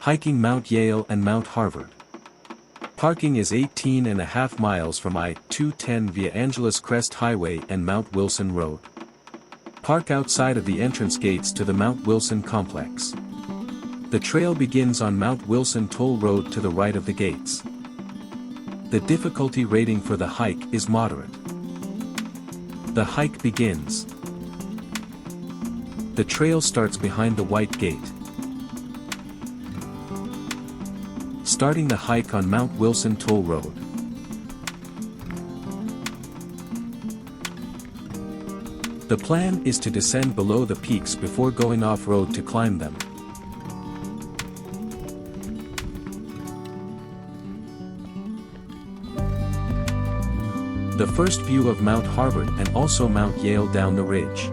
Hiking Mount Yale and Mount Harvard. Parking is 18.5 miles from I-210 via Angeles Crest Highway and Mount Wilson Road. Park outside of the entrance gates to the Mount Wilson complex. The trail begins on Mount Wilson Toll Road to the right of the gates. The difficulty rating for the hike is moderate. The hike begins. The trail starts behind the White Gate. Starting the hike on Mount Wilson Toll Road. The plan is to descend below the peaks before going off-road to climb them. The first view of Mount Harvard and also Mount Yale down the ridge.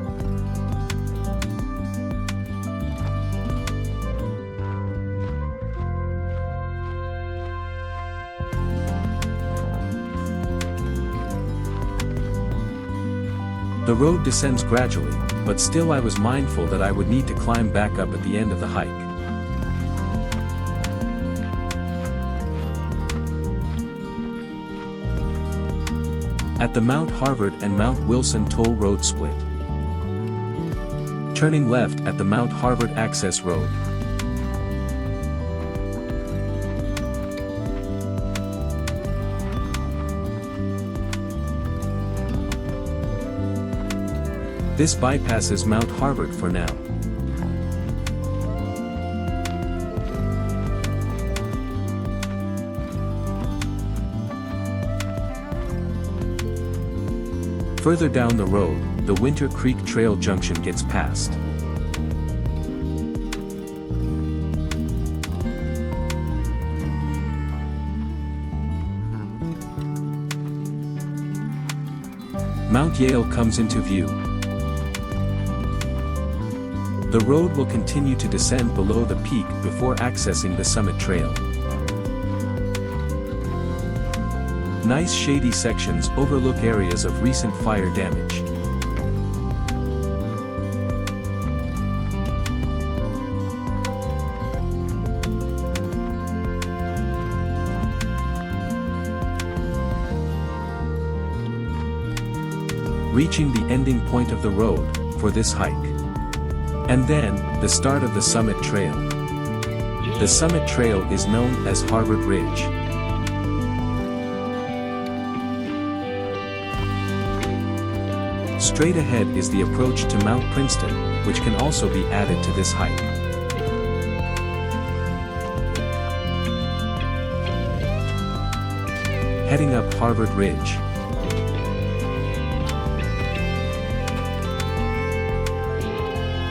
The road descends gradually, but still I was mindful that I would need to climb back up at the end of the hike. At the Mount Harvard and Mount Wilson Toll Road split. Turning left at the Mount Harvard Access Road. This bypasses Mount Harvard for now. Further down the road, the Winter Creek Trail junction gets passed. Mount Yale comes into view. The road will continue to descend below the peak before accessing the summit trail. Nice shady sections overlook areas of recent fire damage. Reaching the ending point of the road for this hike. And then, the start of the Summit Trail. The Summit Trail is known as Harvard Ridge. Straight ahead is the approach to Mount Princeton, which can also be added to this hike. Heading up Harvard Ridge.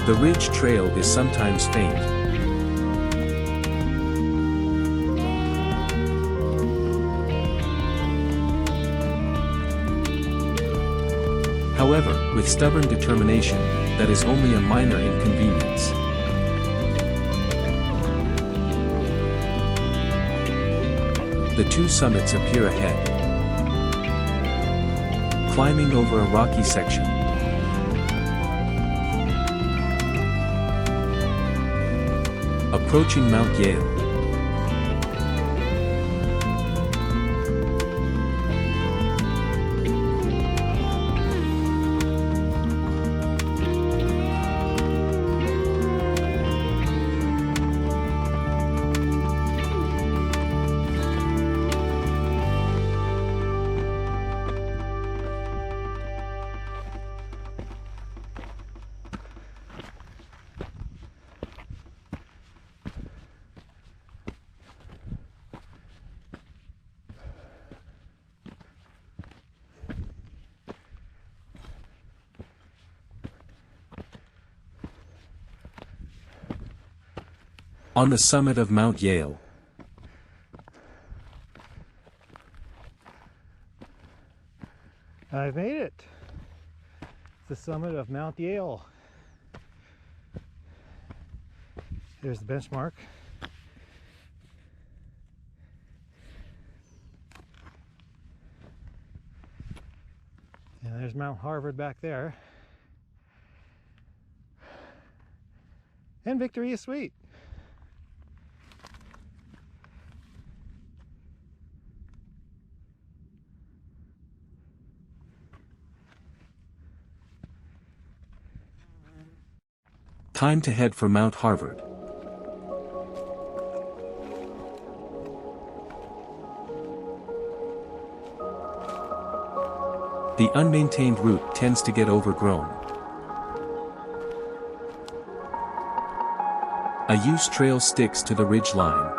The ridge trail is sometimes faint. However, with stubborn determination, that is only a minor inconvenience. The two summits appear ahead. Climbing over a rocky section. Approaching Mount Yale. On the summit of Mount Yale. I've made it. It's the summit of Mount Yale. There's the benchmark. And there's Mount Harvard back there. And victory is sweet. Time to head for Mount Harvard. The unmaintained route tends to get overgrown. A used trail sticks to the ridge line.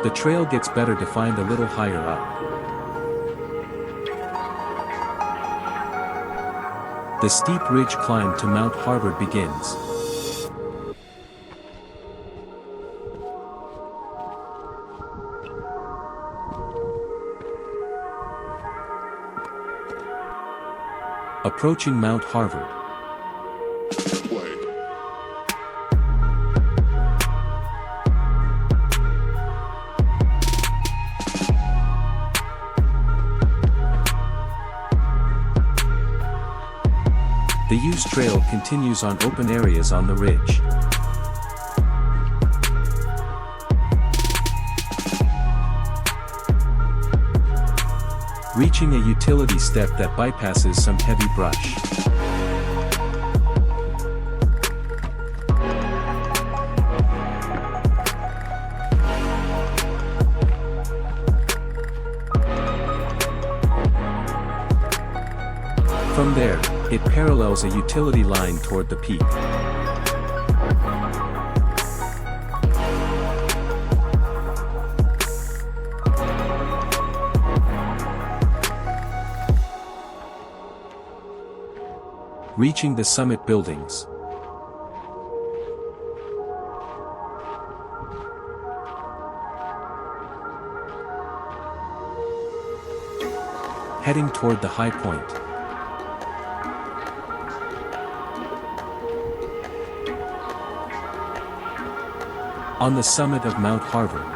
The trail gets better defined a little higher up. The steep ridge climb to Mount Harvard begins. Approaching Mount Harvard. The used trail continues on open areas on the ridge. Reaching a utility step that bypasses some heavy brush. From there, it parallels a utility line toward the peak. Reaching the summit buildings. Heading toward the high point. On the summit of Mount Harvard.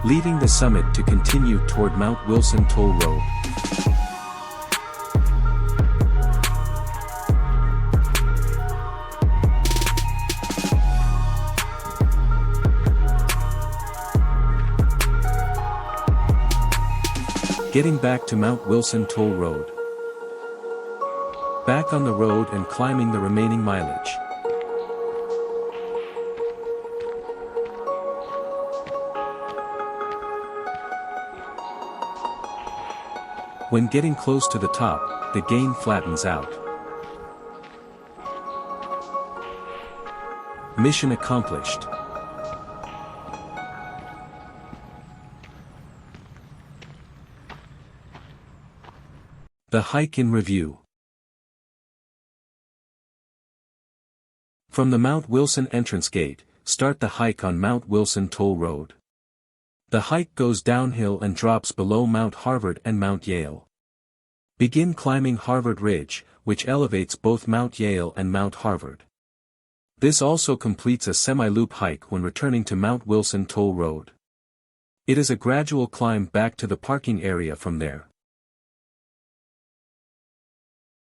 Leaving the summit to continue toward Mount Wilson Toll Road. Getting back to Mount Wilson Toll Road. Back on the road and climbing the remaining mileage. When getting close to the top, the gain flattens out. Mission accomplished. The hike in review. From the Mount Wilson entrance gate, start the hike on Mount Wilson Toll Road. The hike goes downhill and drops below Mount Harvard and Mount Yale. Begin climbing Harvard Ridge, which elevates both Mount Yale and Mount Harvard. This also completes a semi-loop hike when returning to Mount Wilson Toll Road. It is a gradual climb back to the parking area from there.